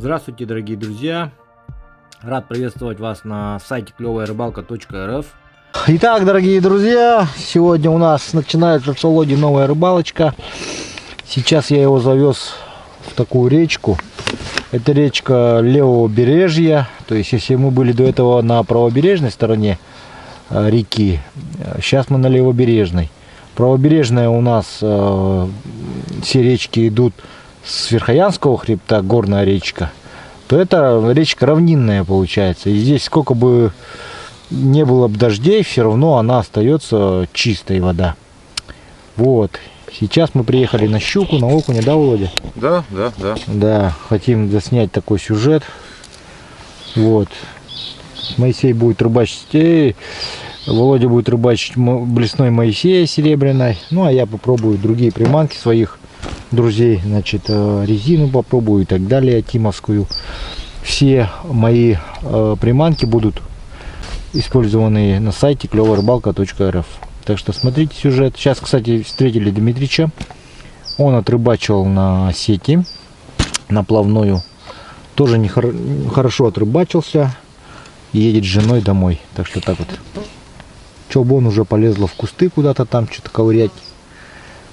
Здравствуйте, дорогие друзья! Рад приветствовать вас на сайте клевая-рыбалка.рф. Итак, дорогие друзья, сегодня у нас начинается в Володе новая рыбалочка. Сейчас я его завез в такую речку. Это речка левого бережья. То есть, если мы были до этого на правобережной стороне реки, сейчас мы на левобережной. Правобережная у нас все речки идут с Верхоянского хребта, горная речка, то это речка равнинная получается. И здесь сколько бы не было бы дождей, все равно она остается чистой, вода. Вот. Сейчас мы приехали на щуку, на окуня, да, Володя? Да. Да, хотим заснять такой сюжет. Вот. Моисей будет рыбачить, Володя будет рыбачить блесной Моисея серебряной. Ну, а я попробую другие приманки своих друзей, значит, резину попробую и так далее, тимовскую. Все мои приманки будут использованы на сайте клевая-рыбалка.рф. Так что смотрите сюжет. Сейчас, кстати, встретили Дмитрича. Он отрыбачивал на сети, на плавную. Тоже хорошо отрыбачился. Едет с женой домой. Так что так вот. Чобон уже полезла в кусты куда-то там, что-то ковырять.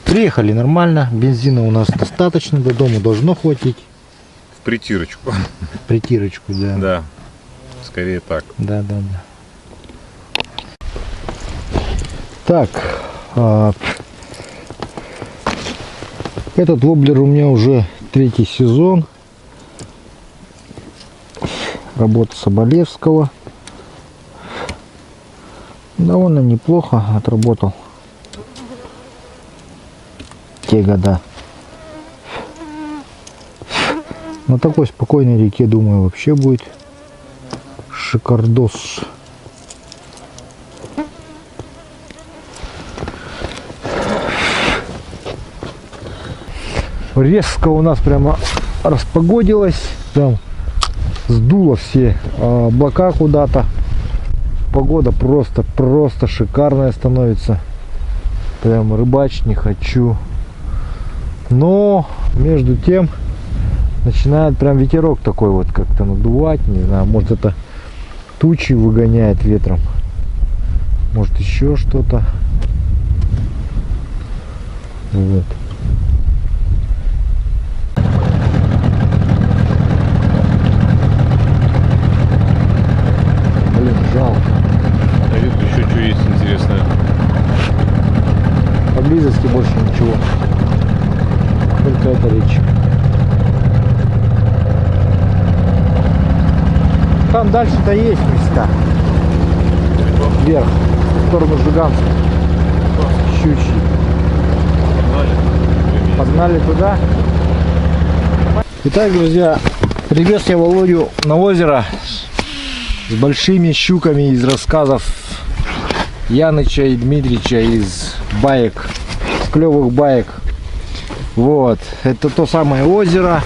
Приехали нормально, бензина у нас достаточно, до дома должно хватить. В притирочку. Притирочку, да. Да, скорее так. Да. Так, этот воблер у меня уже 3-й сезон. Работа Соболевского. Довольно неплохо отработал те года. На такой спокойной реке, думаю, вообще будет шикардос. Резко у нас прямо распогодилось, там сдуло все облака куда-то. Погода просто шикарная становится. Прям рыбачить не хочу. Но между тем начинает прям ветерок такой вот как-то надувать. Не знаю, может это тучи выгоняет ветром. Может еще что-то. Вот. Блин, жалко. А видно еще что есть интересное. Поблизости больше ничего. Только эта речка. Там дальше-то есть места. Вверх, в сторону Жиганска. Щучьи. Погнали туда. Итак, друзья, привез я Володю на озеро с большими щуками из рассказов Яныча и Дмитрича, из баек, с клевых баек. Вот, это то самое озеро,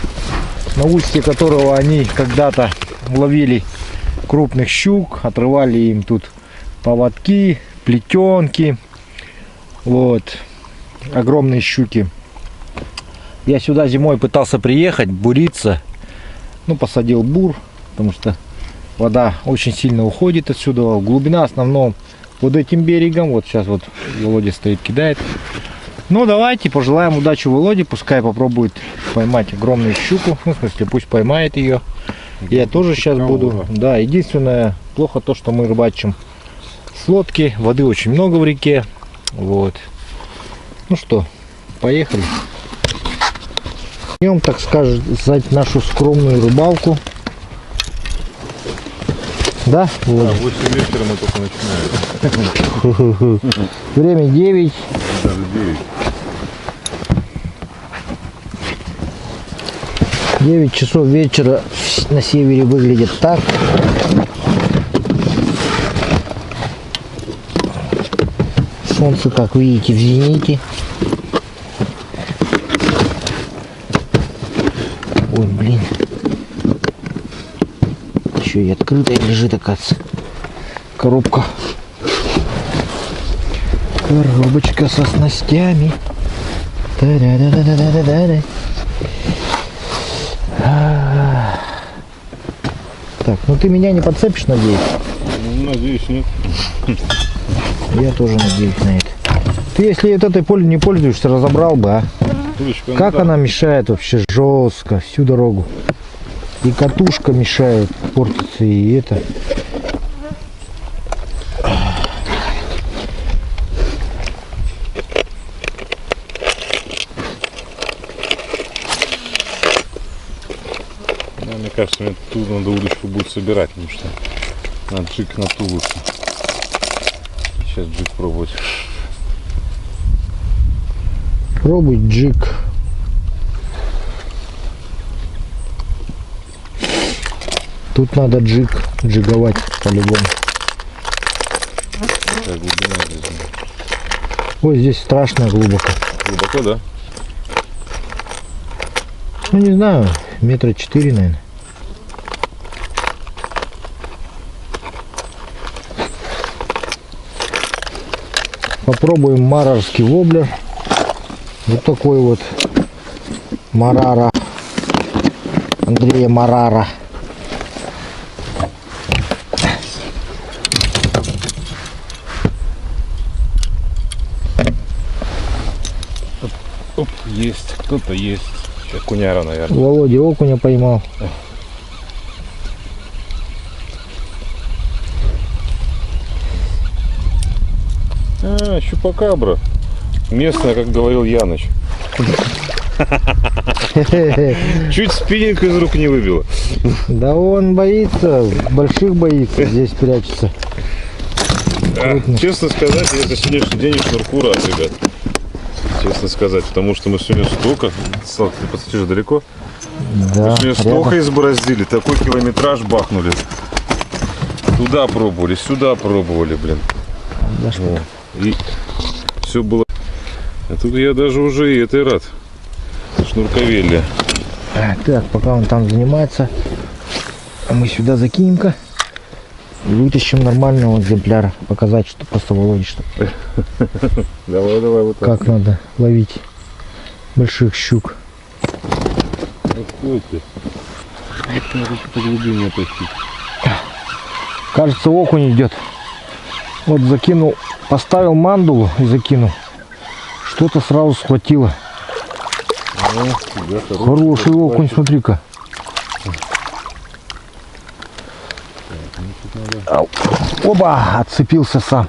на устье которого они когда-то ловили крупных щук, отрывали им тут поводки, плетенки. Вот, огромные щуки. Я сюда зимой пытался приехать, буриться, ну, посадил бур, потому что вода очень сильно уходит отсюда. Глубина в основном под этим берегом. Вот сейчас вот Володя стоит, кидает. Ну, давайте пожелаем удачи Володе, пускай попробует поймать огромную щуку, ну, в смысле, пусть поймает ее. Я тоже сейчас буду. Да, единственное, плохо то, что мы рыбачим с лодки, воды очень много в реке. Вот. Ну что, поехали. Идем, так сказать, нашу скромную рыбалку. Да, Володя? 8 вечера мы только начинаем. Время 9. Даже 9. 9 часов вечера на севере выглядит так. Солнце, как видите, в зените. Ой, блин. Еще и открытая лежит, оказывается. Коробка. Коробочка со снастями. Та-да-да-да-да-да-да. Так, ну ты меня не подцепишь, надеюсь? Ну, надеюсь, нет. Я тоже надеюсь на это. Ты если вот этой поле не пользуешься, разобрал бы, а? Дудочка, Как ну, да. она мешает вообще жестко всю дорогу. И катушка мешает, портится, и это. Ну, мне кажется, мне тут надо удочку будет собирать, потому что надо джиг на ту лучше. Сейчас джиг пробовать. Пробуй джиг. Тут надо джиговать по-любому. Какая глубина здесь? Ой, здесь страшно глубоко. Глубоко, да? Ну не знаю, 4 метра, наверное. Попробуем марарский воблер. Вот такой вот Марара. Андрея Марара. Оп, есть, кто-то есть. Сейчас куняра, наверное. Володя окуня поймал. А, щупакабра. Местная, как говорил Яныч. Чуть спиннинг из рук не выбило. Да он боится, больших боится, здесь прячется. Честно сказать, я за сегодняшний день шнурку рад, ребят. Честно сказать, потому что мы сегодня столько... Слав, ты посмотришь далеко? Да, Мы сегодня столько рядом. избороздили, такой километраж бахнули. Туда пробовали, сюда пробовали, блин. Да что? И все было. А тут я даже уже и этой рад. Шнурковелья. Так, пока он там занимается, мы сюда закинем-ка и вытащим нормального экземпляра. Показать, что просто Володе, что Давай, давай, вот так. как надо ловить больших щук. Откройте. Надо по глубине тащить. Кажется, окунь идет. Вот закинул, поставил мандулу и закинул. Что-то сразу схватило. Хороший окунь, смотри-ка. Ау. Оба, отцепился сам.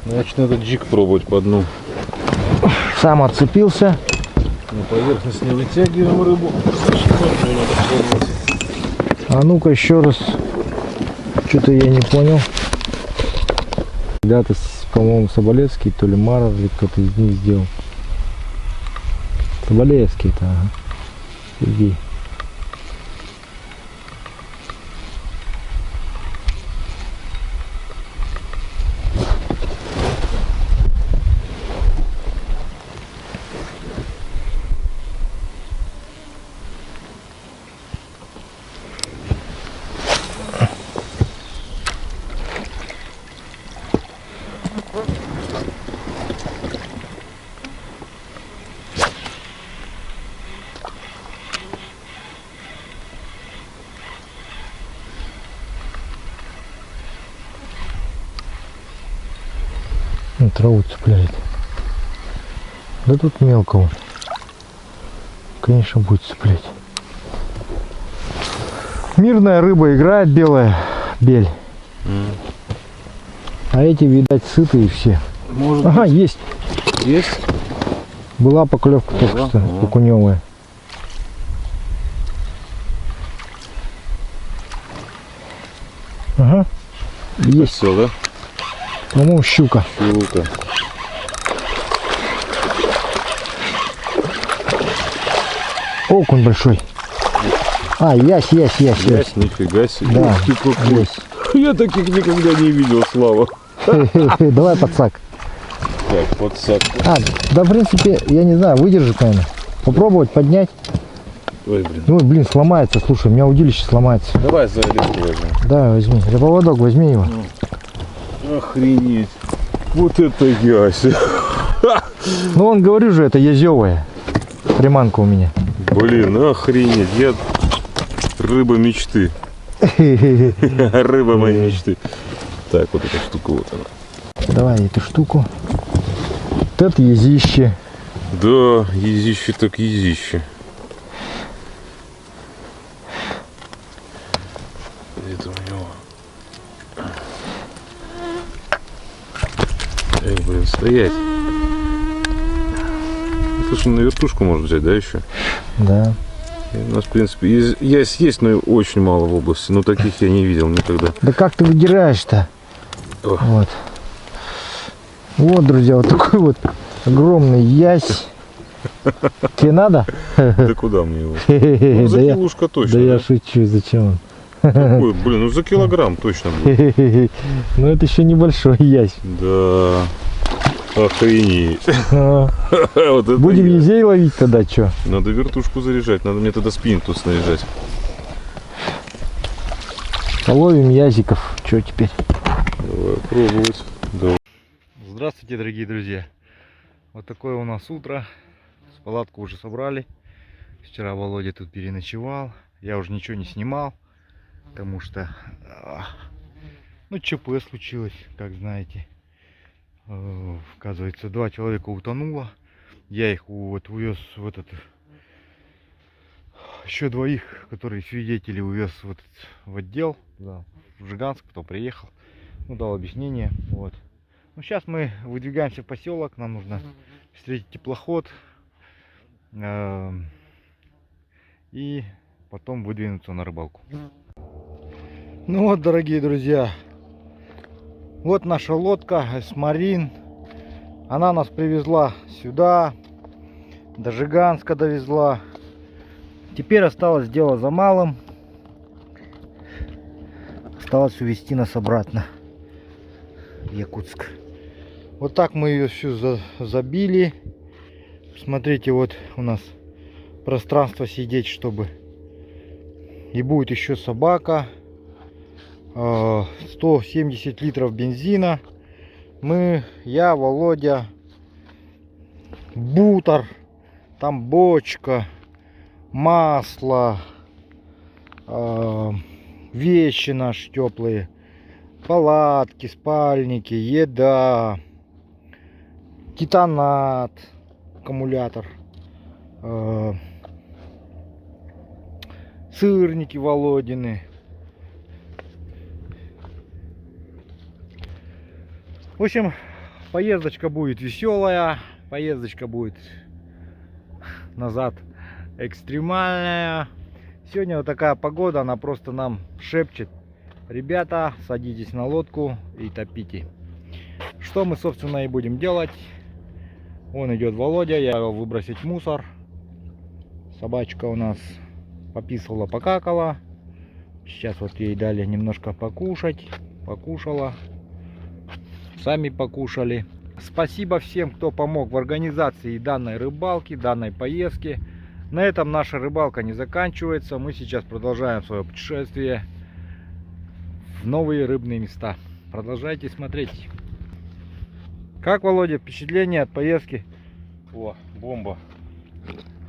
Значит, надо джиг пробовать по дну. Сам отцепился. На поверхность не вытягиваем рыбу. Значит, по дну надо пробовать. А ну-ка еще раз. Что-то я не понял. Ребята, по-моему, Соболевский, то ли Маров, или кто-то из них сделал. Соболевский это, ага. Сергей. Траву цепляет. Да тут мелкого. Конечно, будет цеплять. Мирная рыба играет, белая бель. А эти, видать, сытые все. Может Ага, есть. есть? Была поклевка только что, окуневая. Ага. Есть. Все, да? По-моему, щука. Щука. Окунь большой. А, ясь. Ясь, нифига себе. Да, Ух ты какой. ясь. Я таких никогда не видел, Слава. Давай подсак. Так, подсак. А, да, в принципе, я не знаю, выдержит, наверное. Попробовать поднять. Ой, блин. Ой, блин, сломается, слушай, у меня удилище сломается. Давай за леску возьмем. Да, возьми. За поводок возьми его. Охренеть. Вот это ясь. Ну, он, говорю же, это язевая приманка у меня. Блин, охренеть. Я рыба мечты. Рыба моей мечты. Так, вот эта штука, вот она. Давай эту штуку. Вот это езище. Да, езище так езище. Это у него. Эй, блин, стоять. Слушай, на вертушку можно взять, да, еще? Да. И у нас, в принципе, есть, но очень мало в области. Но таких я не видел никогда. Да как ты выдираешь-то? Ох. Вот. Вот, друзья, вот такой вот огромный ясь. Тебе надо? Да куда мне его? Ну, за Да я- килушка Да точно. я шучу, зачем он? Такой, блин, ну за килограмм точно будет. Ну это еще небольшой ясь. Да. Охренеть. А, Вот это Будем я. езей ловить тогда, что? Надо вертушку заряжать. Надо мне тогда спиннинг тут снаряжать. Половим язиков. Что теперь? Давай пробовать. Давай. Здравствуйте, дорогие друзья. Вот такое у нас утро. С палатку уже собрали. Вчера Володя тут переночевал. Я уже ничего не снимал, потому что ну ЧП случилось, как знаете. Оказывается, 2 человека утонуло. Я их вот увез в этот, еще 2, которые свидетели, увез в отдел, да, в Жиганск, кто приехал, ну, дал объяснение. Вот. Ну, сейчас мы выдвигаемся в поселок, нам нужно встретить теплоход и потом выдвинуться на рыбалку. Ну вот, дорогие друзья, вот наша лодка Эсмарин. Она нас привезла сюда, до Жиганска довезла. Теперь осталось дело за малым. Осталось увезти нас обратно в Якутск. Вот так мы ее всю забили. Смотрите, вот у нас пространство сидеть, чтобы... И будет еще собака. 170 литров бензина. Я, Володя, бутер, там бочка, масло, вещи наши теплые, палатки, спальники, еда, титанат, аккумулятор, сырники Володины. В общем, поездочка будет веселая, поездочка будет назад экстремальная. Сегодня вот такая погода, она просто нам шепчет: ребята, садитесь на лодку и топите. Что мы, собственно, и будем делать. Вон идет Володя, я его выбросить в мусор. Собачка у нас пописала, покакала. Сейчас вот ей дали немножко покушать, покушала. Сами покушали. Спасибо всем, кто помог в организации данной рыбалки, данной поездки. На этом наша рыбалка не заканчивается. Мы сейчас продолжаем свое путешествие в новые рыбные места. Продолжайте смотреть. Как, Володя, впечатление от поездки? О, бомба.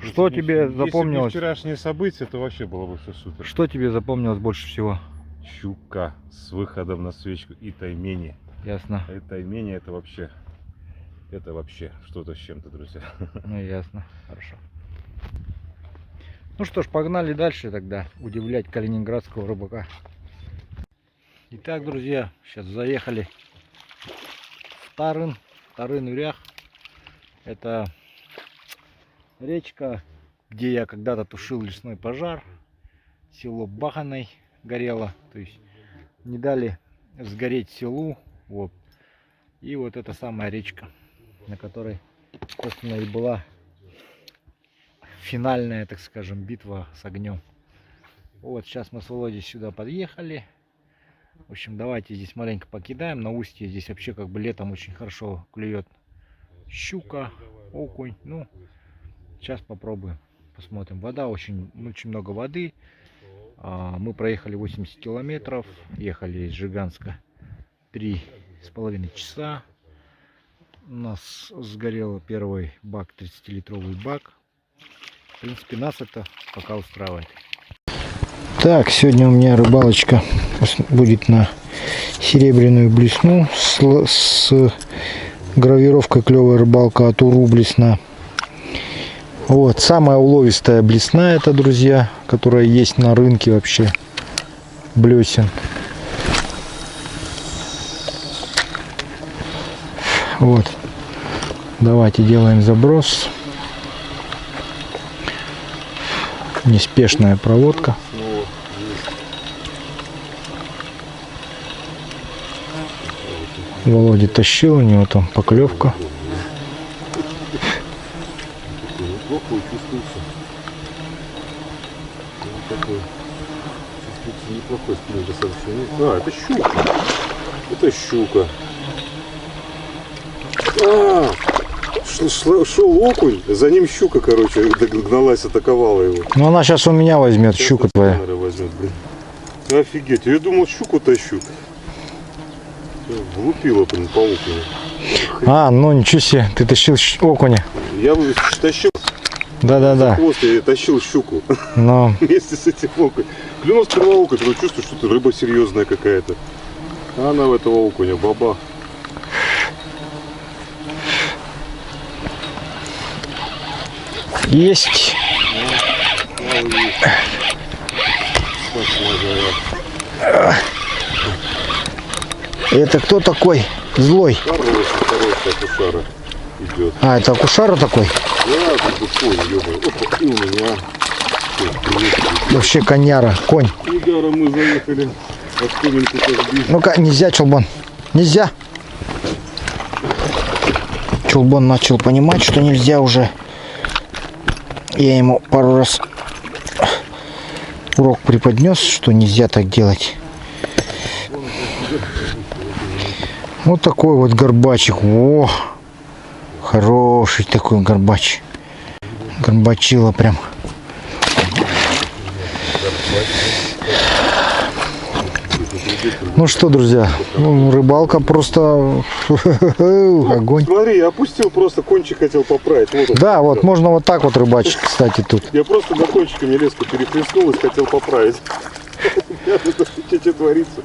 Что тебе запомнилось? Если бы вчерашние события, то вообще было бы все супер. Что тебе запомнилось больше всего? Щука с выходом на свечку и таймени. Ясно. И таймени это вообще что-то с чем-то, друзья. Ну, ясно. Хорошо. Ну что ж, погнали дальше тогда удивлять калининградского рыбака. Итак, друзья, сейчас заехали в Тарын-Урях. Это речка, где я когда-то тушил лесной пожар. Село Баханой горело. То есть не дали сгореть селу. Вот. И вот эта самая речка, на которой, собственно, и была финальная, так скажем, битва с огнем. Вот сейчас мы с Володей сюда подъехали. В общем, давайте здесь маленько покидаем. На устье здесь вообще как бы летом очень хорошо клюет щука, окунь. Ну, сейчас попробуем, посмотрим. Вода очень много воды. Мы проехали 80 километров, ехали из Жиганска 3,5 часа. У нас сгорел первый бак, 30-литровый бак. В принципе, нас это пока устраивает. Так, сегодня у меня рыбалочка будет на серебряную блесну с гравировкой «Клевая рыбалка» от Уру блесна. Вот, самая уловистая блесна это, друзья, которая есть на рынке вообще блесен. Вот, давайте делаем заброс. Неспешная проводка. Володя тащил, у него там поклевка. Неплохой чувствуется. Такой. Чувствуется неплохой спиннинг достаточно. А, это щука. Это щука. Шел окунь, за ним щука, короче, гналась, атаковала его. Ну она сейчас у меня возьмет, сейчас щука твоя. Возьмет, блин. Офигеть, я думал щуку тащу. Влупила, блин, по окуню. А, ну ничего себе, ты тащил окуня. Я тащил. Да. Хвост я тащил щуку. Но... Вместе с этим окунем. Клюнул сперва окунь, но чувствую, что это рыба серьезная какая-то. А она в этого окуня, баба. Есть. Это кто такой злой? Хороший акушара идет. А, это акушара такой? Да, тут конь, ёбай. Опа, и у меня. Вообще коняра, конь. Ударом мы заехали. От комнаты разбили. Ну-ка, нельзя, Чулбон. Нельзя. Чулбон начал понимать, что нельзя уже. Я ему пару раз урок преподнес, что нельзя так делать. Вот такой вот горбачик. О, хороший такой горбач. Горбачило прям. Ну что, друзья, рыбалка просто огонь. Смотри, я опустил, просто кончик хотел поправить. Вот он. Да, вот можно вот так вот рыбачить, кстати, тут. Я просто на кончиками леску перехлестнул и хотел поправить. Что творится?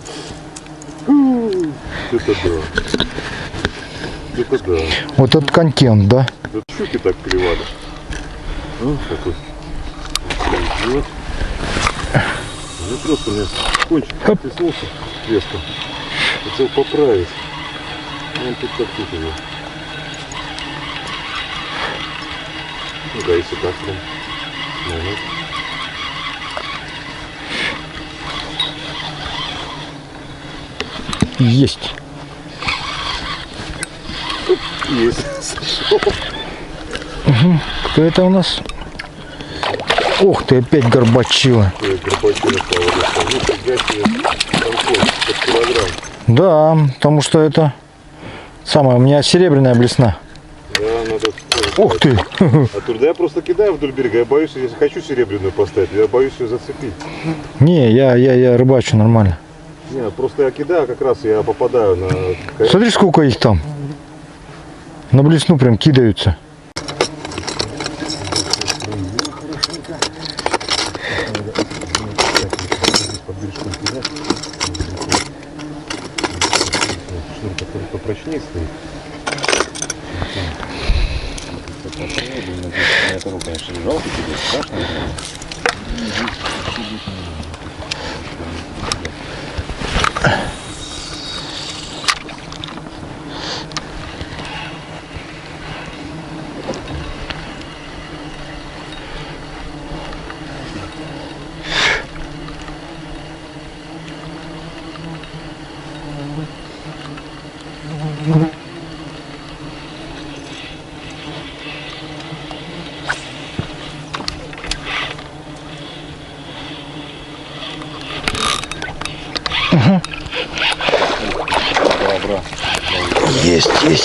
Это да. Это да. Вот этот контент, да? Это щуки так клевали. Такой. Вот. Ну просто у меня кончик приснулся резко. Хотел поправить. Он тут как тут уже. Ну да, если так прям. Есть. Есть. Угу. Кто это у нас? Ух ты, опять горбачило. Да, потому что это самое, у меня серебряная блесна. Да, надо. Ух ты! А туда я просто кидаю вдоль берега. Я боюсь, если хочу серебряную поставить, я боюсь ее зацепить. Не, я рыбачу нормально. Не, просто я кидаю, как раз я попадаю на... Смотри, сколько их там. На блесну прям кидаются. Попрочнее стоит. Это, конечно, жалко тебе, страшно.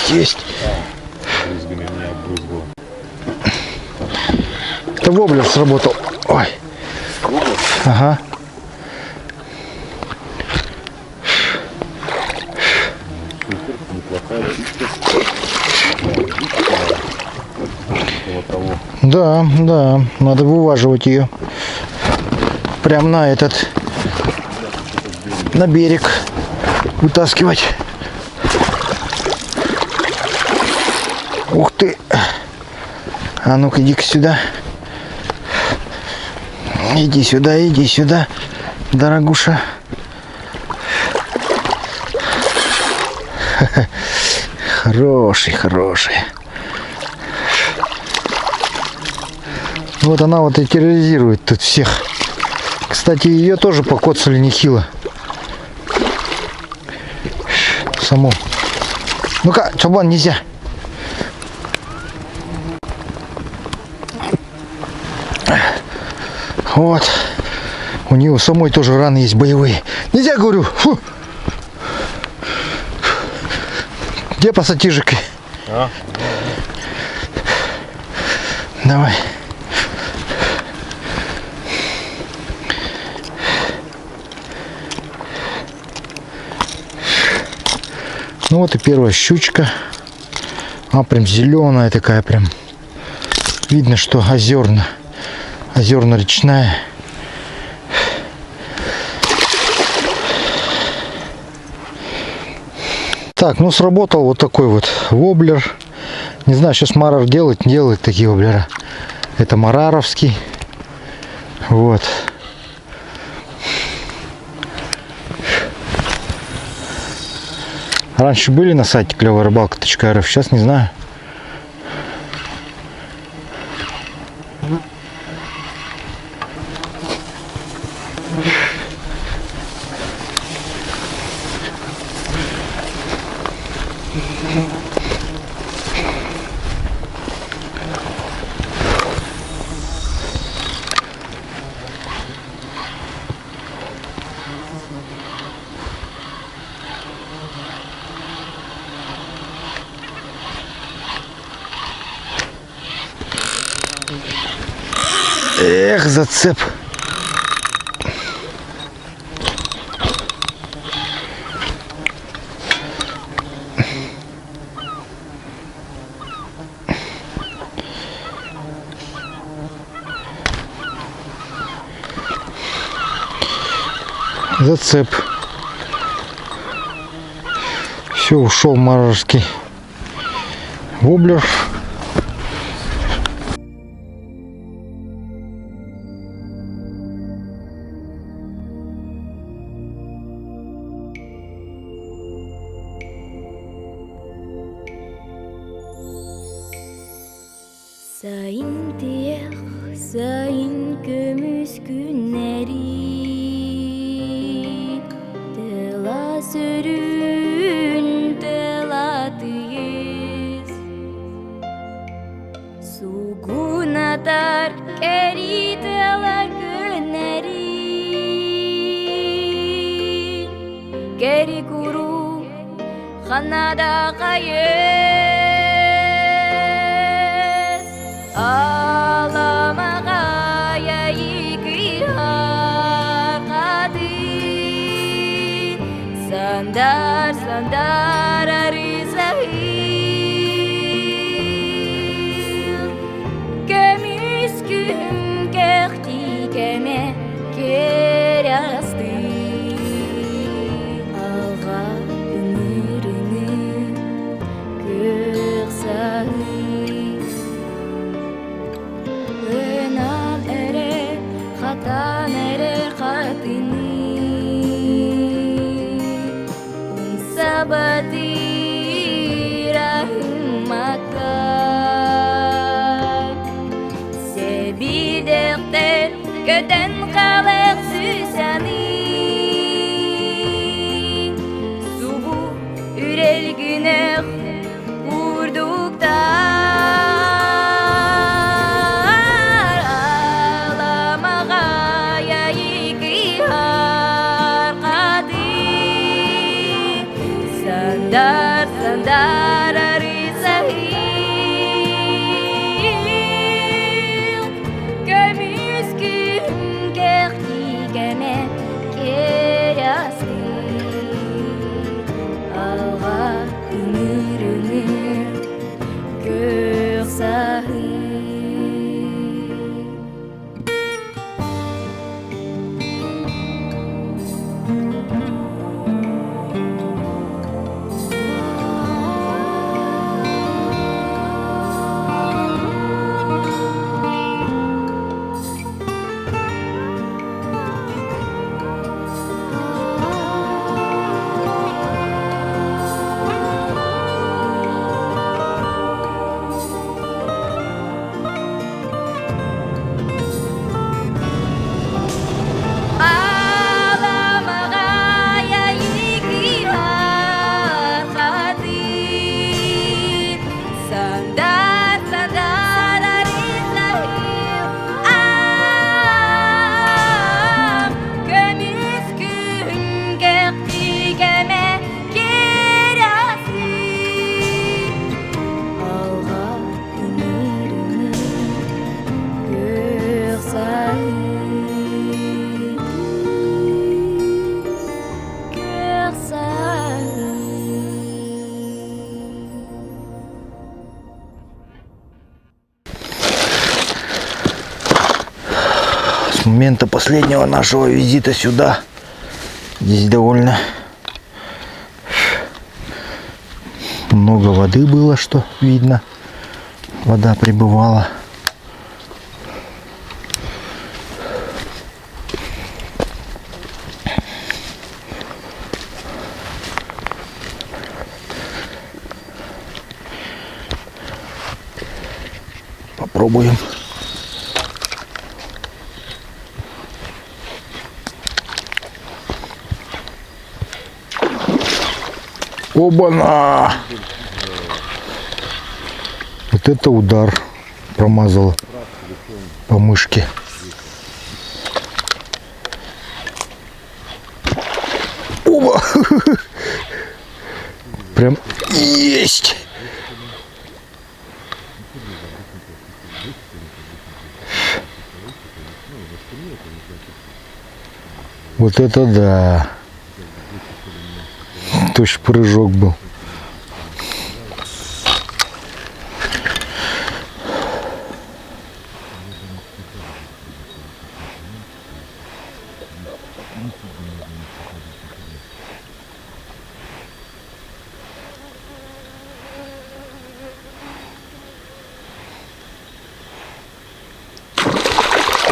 Есть. Брызгами меня обрызгало. Это воблер сработал. Ой. Ага. Да, надо вываживать ее. прям на этот, на берег вытаскивать. Ух ты! А ну-ка, иди-ка сюда. Иди сюда, дорогуша. Хороший, хороший. Вот она вот и терроризирует тут всех. Кстати, ее тоже покоцали нехило. Саму. Ну-ка, Чабан, нельзя. Вот. У нее самой тоже раны есть боевые. Нельзя, говорю. Фу. Где пассатижик? А? Давай. Ну вот и первая щучка. Она прям зеленая такая прям. Видно, что озерно-речная. Так, ну сработал вот такой вот воблер. Не знаю, сейчас Марар делает такие воблера. Это мараровский. Вот. Раньше были на сайте клёвая-рыбалка.рф, сейчас не знаю. Эх, зацеп. Зацеп. Все, ушел марарский воблер. Sayın diye, sayın gömüş günleri Dela sürün, deladıyız Sugun atar, geri delar günleri Geri kuru, kanada kayır Ağlamağa yayıkıyor kadın Sandar sandar arızahil Gömüskün göktikene kerastı Ağa ünürünü göksahil Tanere kadını Unsabadi rahmakat Sebidekten göden kalak süsani Subu ürel günah vurduktan Sandar sandar arızahil Gömüskün с момента последнего нашего визита сюда. Здесь довольно много воды было, что видно. Вода прибывала. Попробуем. Оба-на! Вот это удар. Промазал по мышке. Оба! Прям есть! Вот это да! Точно прыжок был.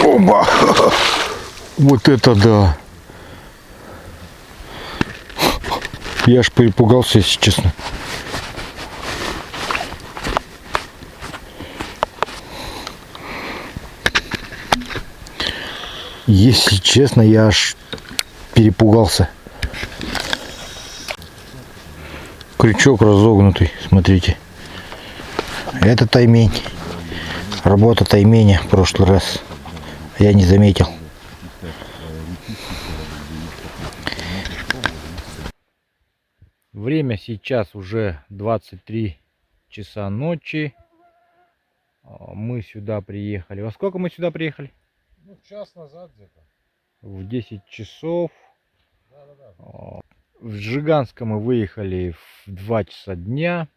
Оба! Вот это да! Я аж перепугался, если честно. Если честно, я аж перепугался. Крючок разогнутый, смотрите. Это таймень. Работа тайменя в прошлый раз. Я не заметил. Время сейчас уже 23 часа ночи. Мы сюда приехали. Во сколько мы сюда приехали? Ну, час назад где-то. В 10 часов. В Жиганска мы выехали в 2 часа дня.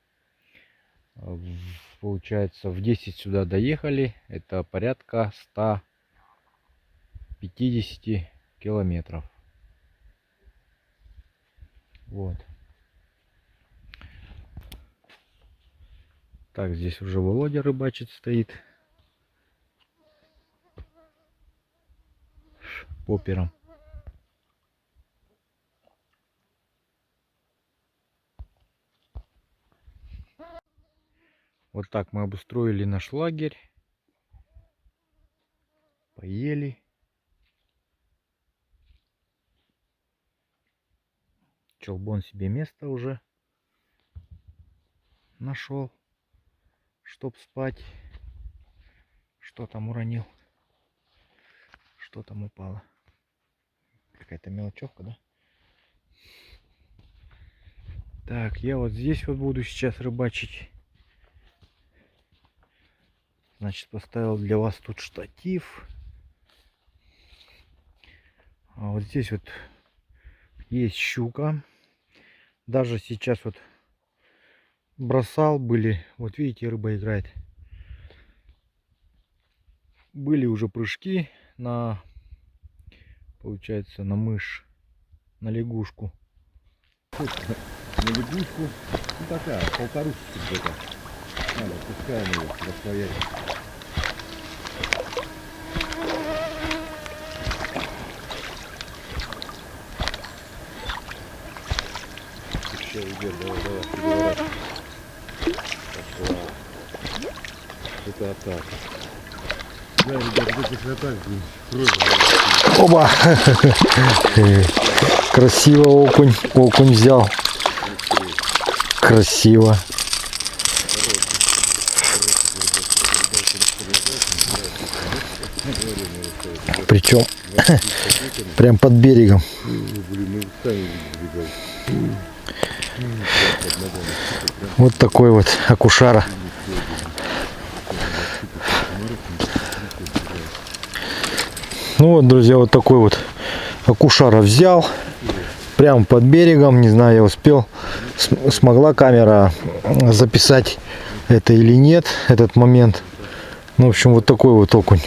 Получается, в 10 сюда доехали. Это порядка 150 километров. Вот. Так, здесь уже Володя рыбачит стоит. Попером. Вот так мы обустроили наш лагерь. Поели. Чолбон себе место уже нашел, чтоб спать. Что там уронил? Что там упало? Какая-то мелочевка, да? Так, я вот здесь вот буду сейчас рыбачить. Значит, поставил для вас тут штатив. А вот здесь вот есть щука. Даже сейчас вот бросал, были, вот видите, рыба играет. Были уже прыжки на, получается, на мышь, на лягушку. На лягушку, ну такая, полторушечка где-то. Надо, пускаем ее, расслоять. Все, идет, давай, переворачивай. Пошла. Это атака. Да, ребят, этих атак будет кровь. Оба! Красиво окунь. Окунь взял. Красиво. Причем прям под берегом. Вот такой вот окушара. Ну вот, друзья, вот такой вот окушара взял. Прямо под берегом. Не знаю, я успел, смогла камера записать это или нет, этот момент. Ну, в общем, вот такой вот окунь.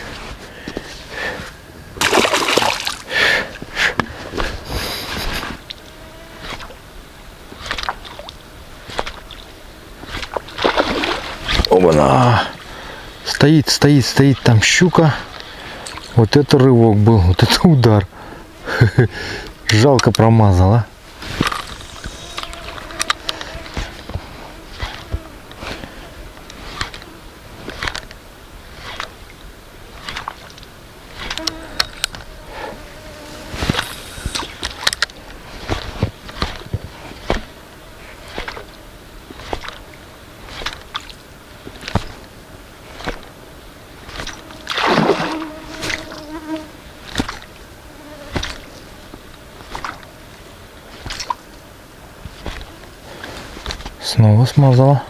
Вона. Стоит там щука. Вот это рывок был, вот это удар. Жалко промазала. Снова смазала.